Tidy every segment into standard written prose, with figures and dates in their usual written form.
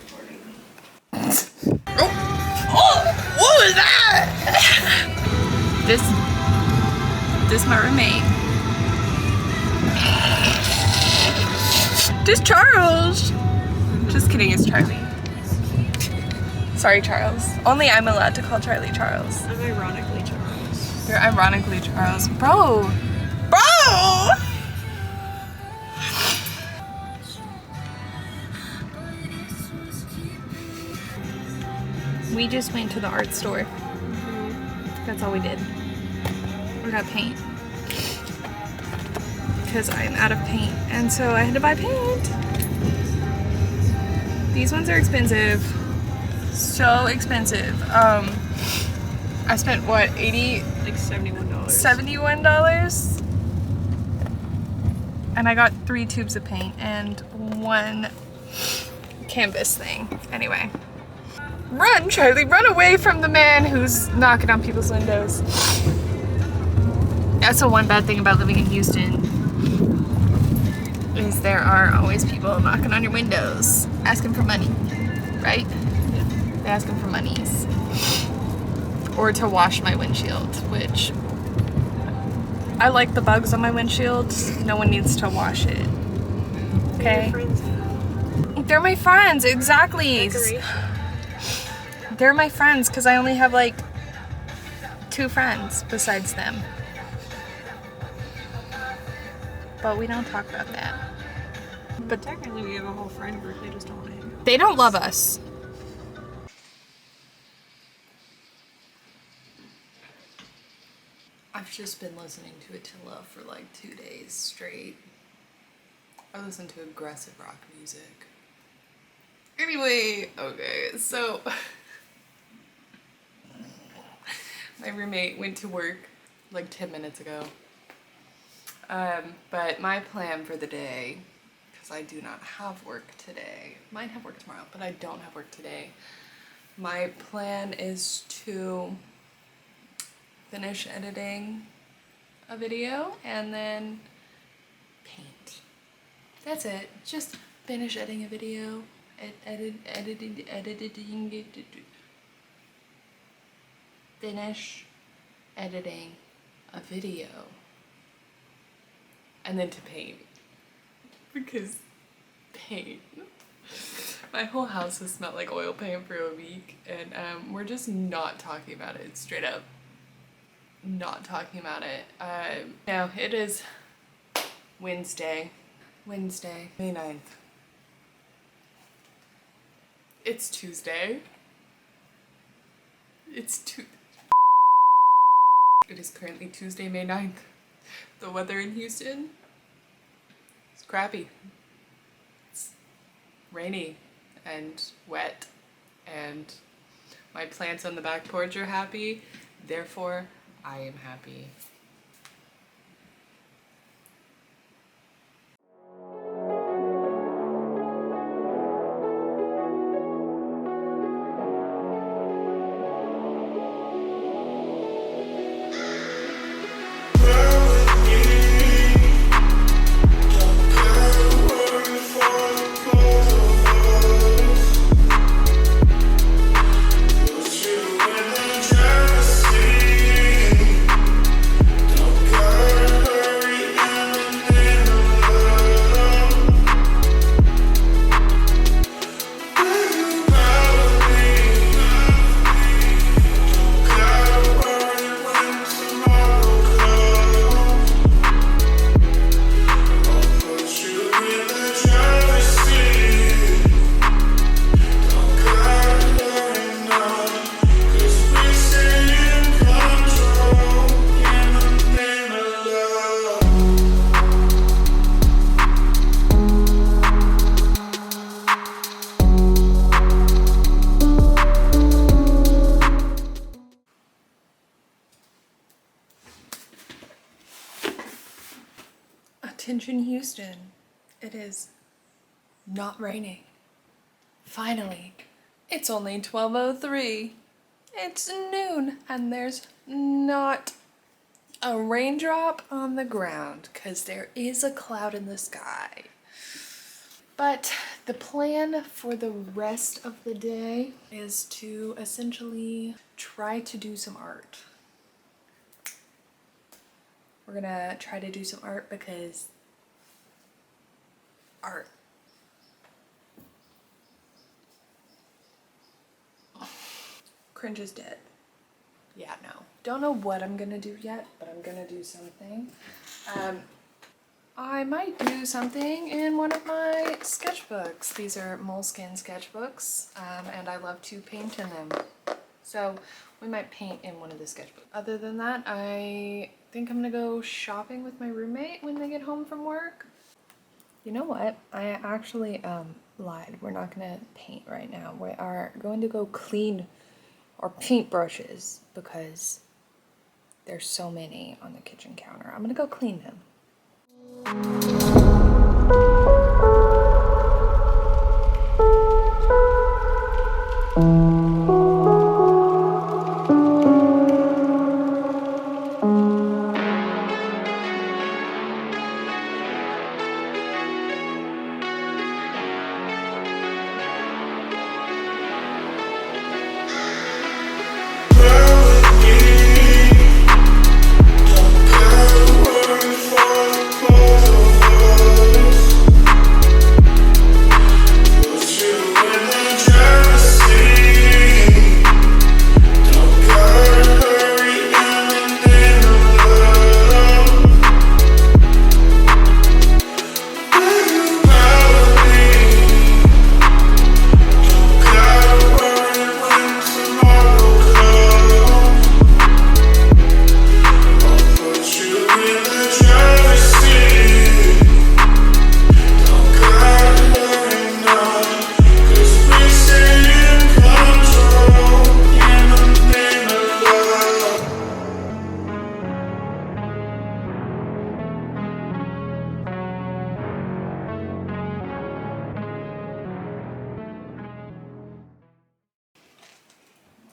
recording. What was that? This my roommate. This Charles. Just kidding, it's Charlie. Sorry, Charles. Only I'm allowed to call Charlie Charles. I'm ironically Charles. You're ironically Charles. Bro! Bro! We just went to the art store. That's all we did. We got paint. Because I'm out of paint. And so I had to buy paint. These ones are expensive. So expensive. I spent what, 80? Like $71. $71? And I got 3 tubes of paint and 1 canvas thing. Anyway. Run, Charlie, run away from the man who's knocking on people's windows. That's the one bad thing about living in Houston, is there are always people knocking on your windows, asking for money, right? Yeah. They're asking for monies. Or to wash my windshield, which I like the bugs on my windshield. No one needs to wash it. Okay? Friends. They're my friends, exactly. Decoration. They're my friends because I only have like 2 friends besides them. But we don't talk about that. But technically we have a whole friend group, they just don't want to hang out. They don't love us. I've just been listening to Attila for like 2 days straight. I listen to aggressive rock music. Anyway, okay, so my roommate went to work like 10 minutes ago. But my plan for the day, because I do not have work today, might have work tomorrow, but I don't have work today. My plan is to finish editing a video and then paint. That's it. Just finish editing a video. Editing it. Finish editing a video. And then to paint. Because paint. My whole house has smelled like oil paint for a week, and we're just not talking about it. Straight up not talking about it. No, it is Wednesday, May 9th. It's Tuesday. It is currently Tuesday, May 9th. The weather in Houston is crappy. It's rainy and wet, and my plants on the back porch are happy, therefore I am happy. Attention Houston, it is not raining. Finally, it's only 12:03. It's noon and there's not a raindrop on the ground because there is a cloud in the sky. But The plan for the rest of the day is to essentially try to do some art. We're gonna try to do some art because art. Cringe is dead. Yeah, no. Don't know what I'm gonna do yet, but I'm gonna do something. I might do something in one of my sketchbooks. These are Moleskine sketchbooks, and I love to paint in them. So we might paint in one of the sketchbooks. Other than that, I think I'm gonna go shopping with my roommate when they get home from work. You know what? I actually lied. We're not gonna paint right now. We are going to go clean our paintbrushes because there's so many on the kitchen counter. I'm gonna go clean them.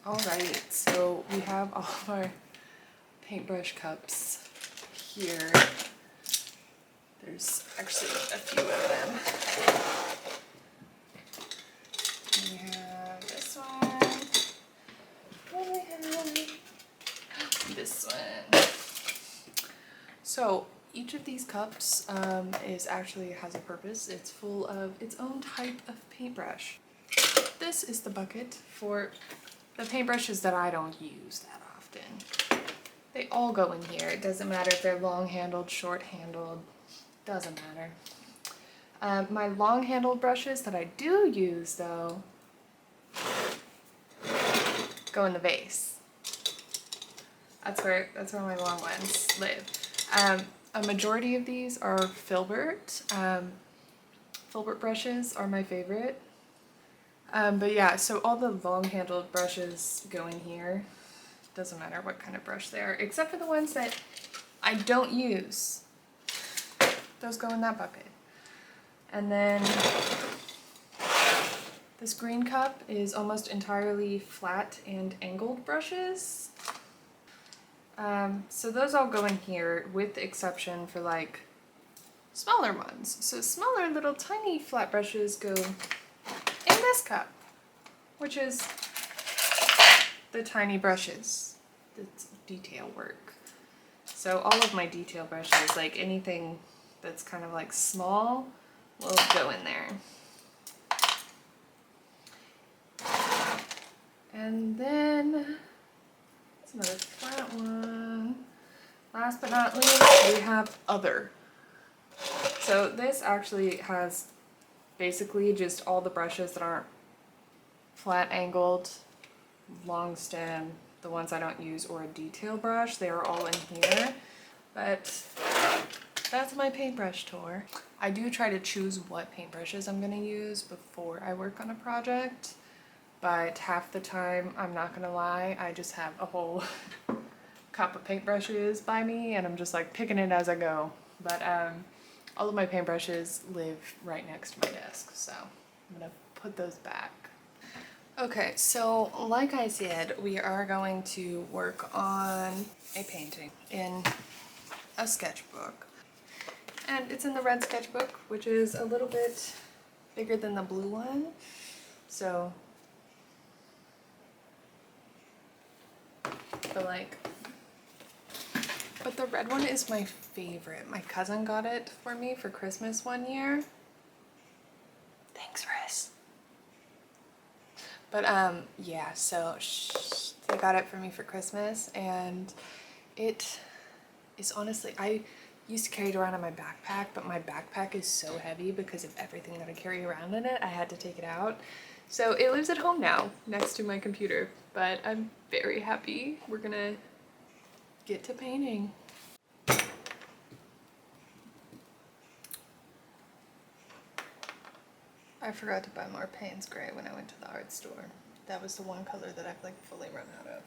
Alright, so we have all of our paintbrush cups here. There's actually a few of them. We have this one. What do we have? This one. So each of these cups has a purpose. It's full of its own type of paintbrush. This is the bucket for the paintbrushes that I don't use that often. They all go in here. It doesn't matter if they're long-handled, short-handled, doesn't matter. My long-handled brushes that I do use, though, go in the vase. That's where my long ones live. A majority of these are Filbert. Filbert brushes are my favorite. But yeah, so all the long-handled brushes go in here. Doesn't matter what kind of brush they are, except for the ones that I don't use. Those go in that bucket. And then this green cup is almost entirely flat and angled brushes. So those all go in here, with the exception for like smaller ones. So smaller little tiny flat brushes go in this cup, which is the tiny brushes, the detail work. So all of my detail brushes, like anything that's kind of like small, will go in there. And then, that's another flat one. Last but not least, we have other. So this actually has basically just all the brushes that aren't flat angled, long stem, the ones I don't use, or a detail brush. They are all in here. But that's my paintbrush tour. I do try to choose what paintbrushes I'm gonna use before I work on a project, but half the time, I'm not gonna lie, I just have a whole cup of paintbrushes by me and I'm just like picking it as I go. But all of my paintbrushes live right next to my desk, so I'm gonna put those back. Okay, so like I said, we are going to work on a painting in a sketchbook. And it's in the red sketchbook, which is a little bit bigger than the blue one. So, but the red one is my favorite. My cousin got it for me for Christmas one year. Thanks, Riz. But yeah, so they got it for me for Christmas, and it is honestly, I used to carry it around in my backpack, but my backpack is so heavy because of everything that I carry around in it. I had to take it out. So it lives at home now next to my computer, but I'm very happy. We're gonna get to painting. I forgot to buy more Payne's Gray when I went to the art store. That was the one color that I've like fully run out of.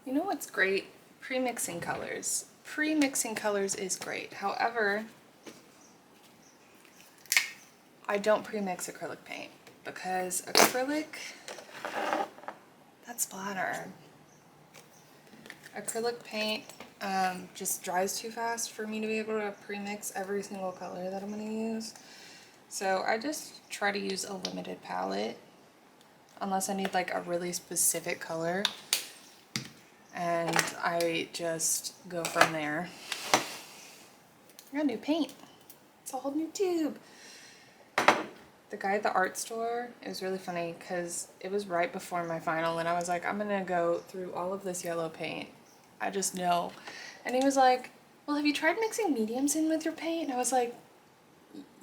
You know what's great? Pre-mixing colors. Pre-mixing colors is great. However, I don't pre-mix acrylic paint because acrylic, that's splatter. Acrylic paint just dries too fast for me to be able to pre-mix every single color that I'm going to use. So I just try to use a limited palette unless I need like a really specific color, and I just go from there. I got new paint. It's a whole new tube. The guy at the art store, it was really funny because it was right before my final and I was like, I'm gonna go through all of this yellow paint. I just know. And he was like, well, have you tried mixing mediums in with your paint? And I was like,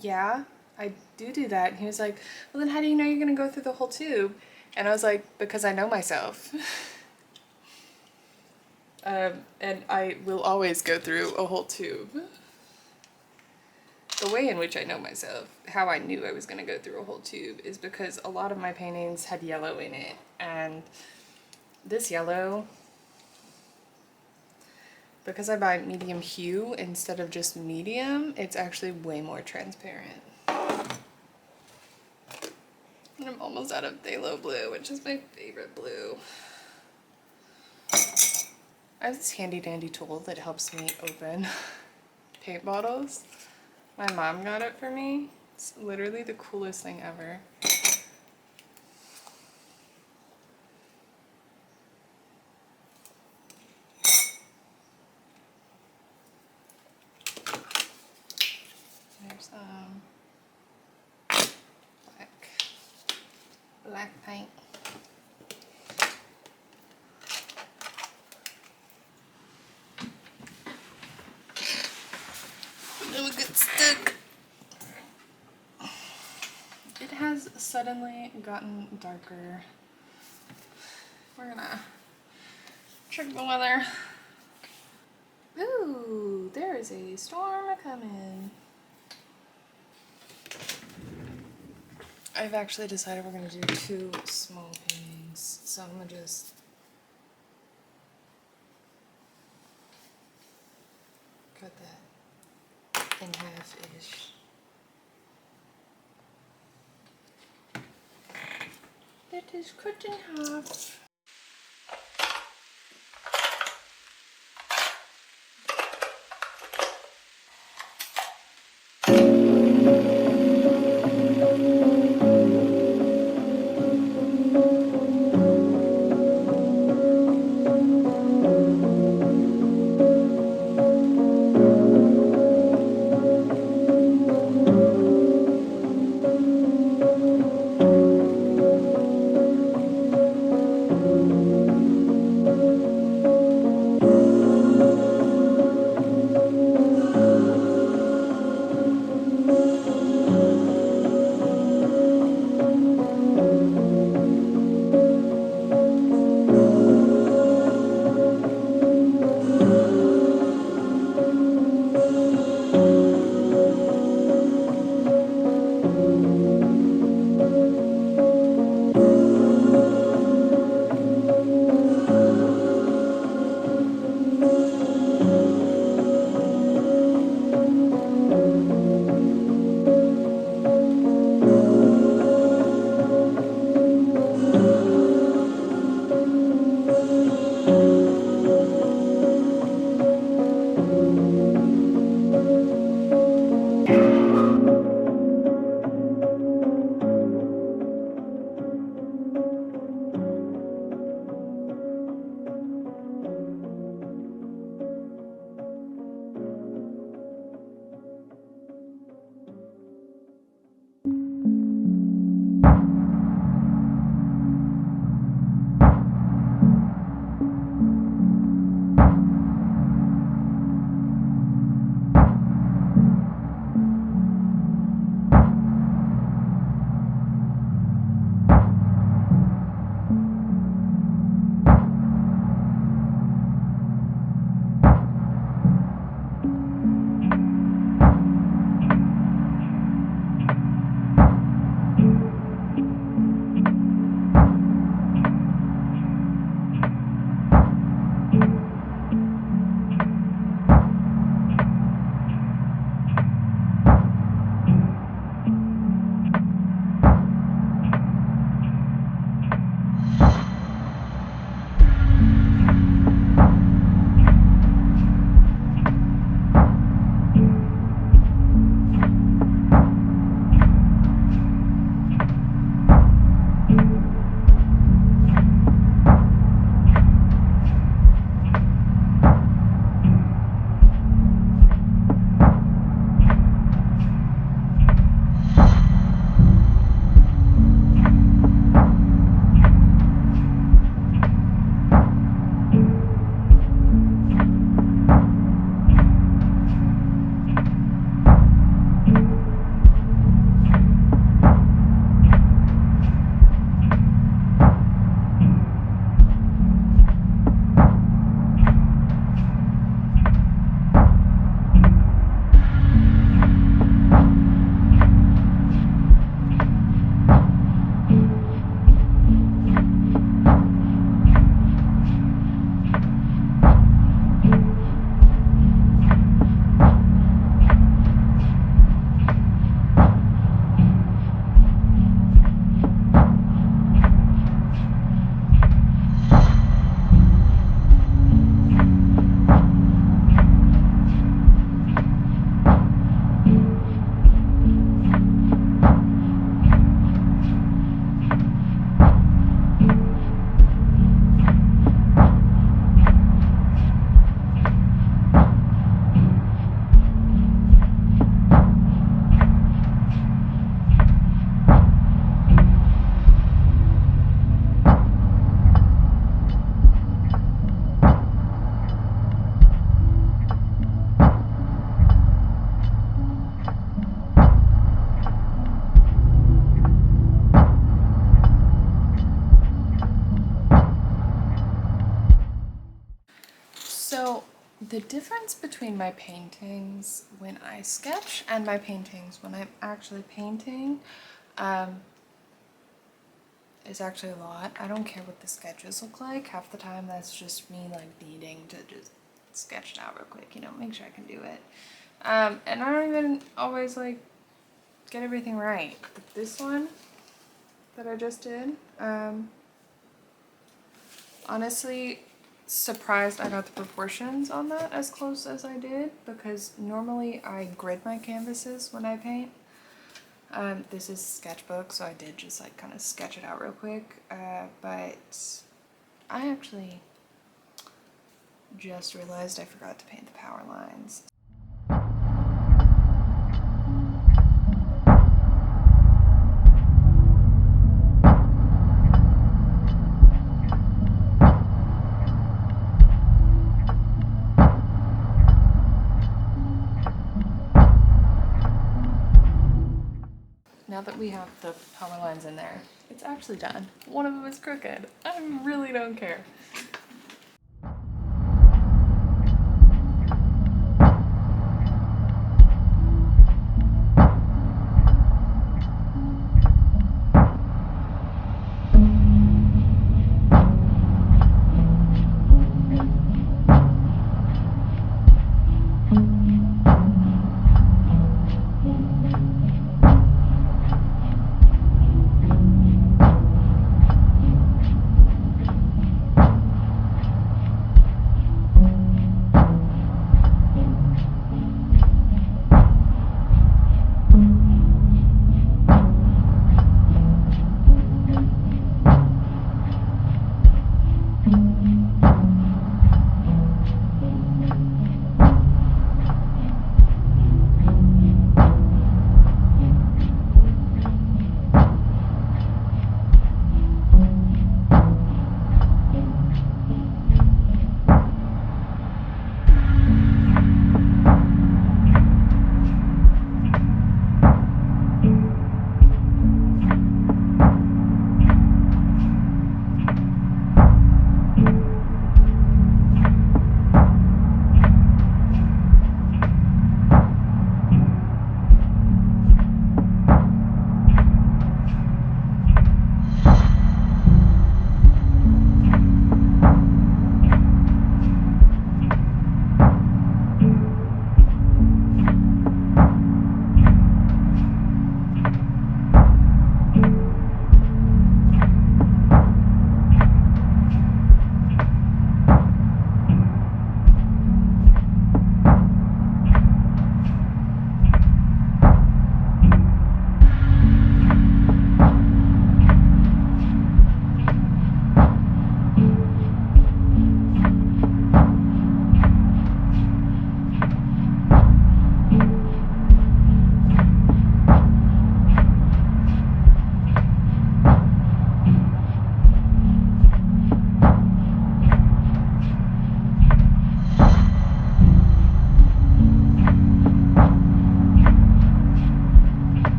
yeah, I do that. And he was like, well, then how do you know you're gonna go through the whole tube? And I was like, because I know myself. And I will always go through a whole tube. The way in which I know myself, how I knew I was going to go through a whole tube, is because a lot of my paintings had yellow in it, and this yellow, because I buy medium hue instead of just medium, it's actually way more transparent. And I'm almost out of phthalo blue, which is my favorite blue. I have this handy dandy tool that helps me open paint bottles. My mom got it for me. It's literally the coolest thing ever. There's black paint. It would get stuck. It has suddenly gotten darker. We're gonna check the weather. Ooh, there is a storm coming. I've actually decided we're gonna do 2 small paintings, so I'm gonna just cut that in half-ish. It is cut in half. The difference between my paintings when I sketch and my paintings when I'm actually painting is actually a lot. I don't care what the sketches look like. Half the time that's just me like needing to just sketch it out real quick, you know, make sure I can do it. And I don't even always like get everything right. But this one that I just did, honestly surprised I got the proportions on that as close as I did, because normally I grid my canvases when I paint. This is sketchbook, so I did just like kind of sketch it out real quick, but I actually just realized I forgot to paint the power lines. Now that we have the power lines in there, it's actually done. One of them is crooked. I really don't care.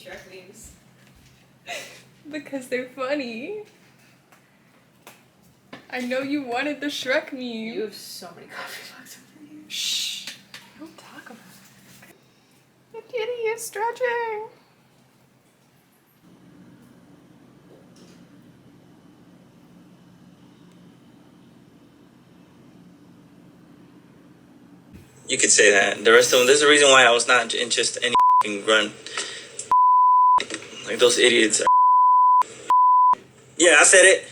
Shrek memes. Because they're funny. I know you wanted the Shrek meme. You have so many coffee mugs over here. Shh. Don't talk about it. The kitty is stretching. You could say that. The rest of them, there's a reason why I was not in just any run. Like those idiots. Yeah, I said it.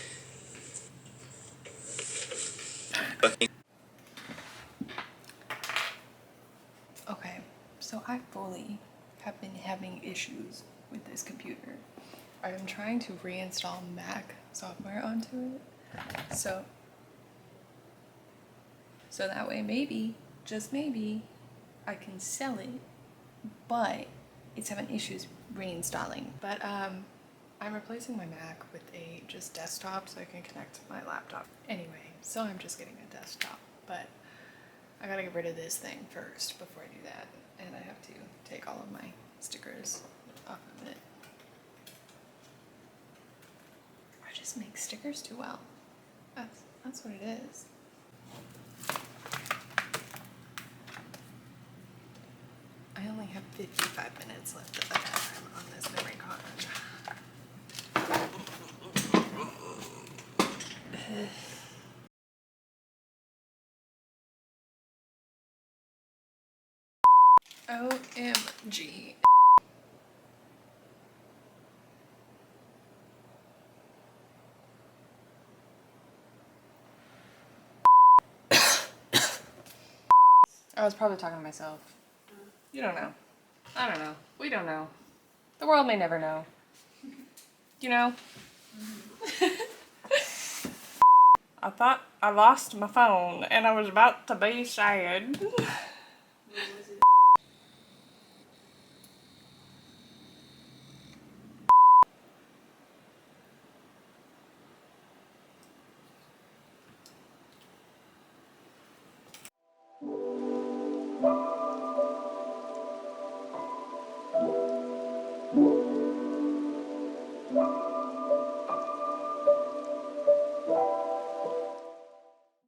Okay, so I fully have been having issues with this computer. I am trying to reinstall Mac software onto it. So that way maybe, just maybe, I can sell it, but it's having issues reinstalling. But I'm replacing my Mac with a just desktop so I can connect to my laptop. Anyway, so I'm just getting a desktop, but I gotta get rid of this thing first before I do that. And I have to take all of my stickers off of it. I just make stickers too well. That's what it is. I only have 55 minutes left of the time on this memory card. OMG. I was probably talking to myself. You don't know. I don't know. We don't know. The world may never know. You know? I thought I lost my phone and I was about to be sad. When was